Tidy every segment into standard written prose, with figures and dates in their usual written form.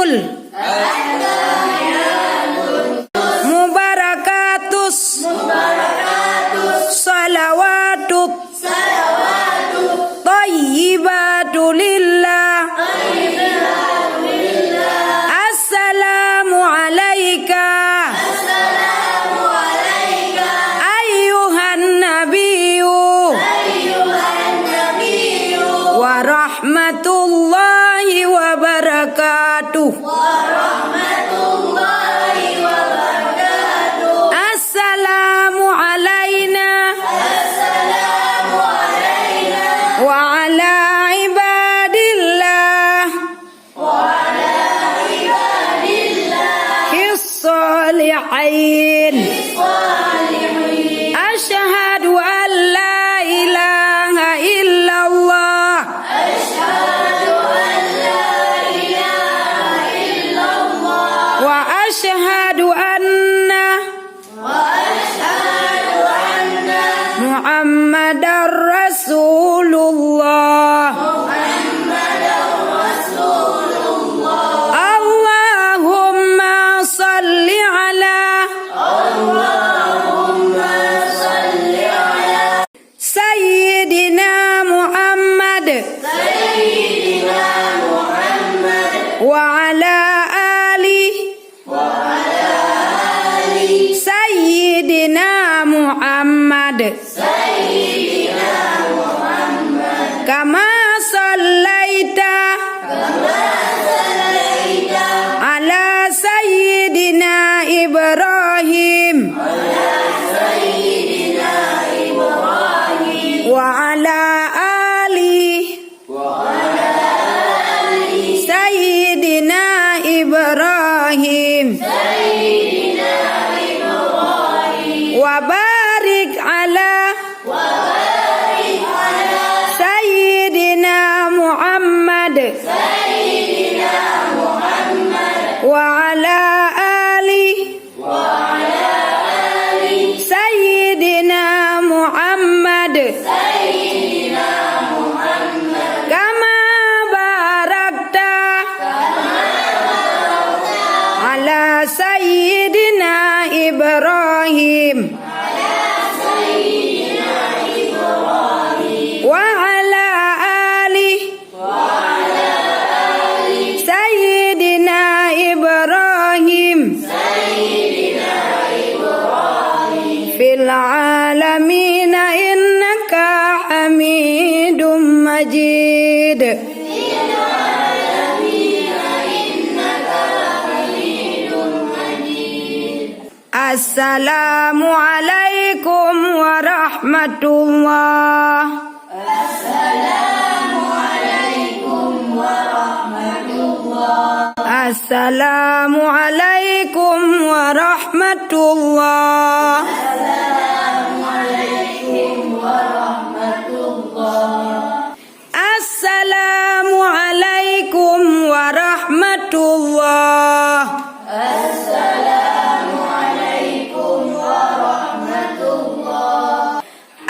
At-tahiyyatul Mubarakatus Salawatut Thayyibatu lillah Assalamu alayka Ayyuhan nabiyyu Wa rahmatullahi wa barakatuh Assalamu alayna Wa ala ibadillah His-salihin Asyhadu an la ilaha illallah Wa asyhadu anna Muhammadar Rasulullah Allahumma salli ala Sayyidina Muhammad Wa ala ali Sayyidina Muhammad Kama sallaita Ala Sayyidina Ibrahim Wa ala ali Sayyidina Ibrahim Wa barik ala Sayyidina Muhammad Wa ala ali Sayyidina Muhammad Kama barakta Ala Sayyidina Ibrahim Wa ala ali Sayyidina Ibrahim Fil alamina innaka hamidum majid Assalamu alaikum warahmatullah Assalamu alaikum warahmatullah Assalamu alaikum warahmatullah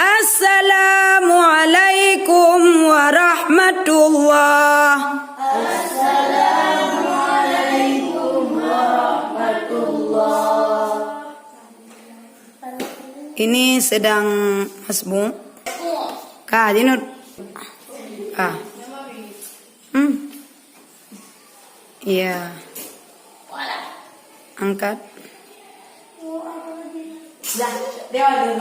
Assalamu alaikum warahmatullah Ini sedang masbuk. Kak, Jinut. Iya. Angkat. Dia ada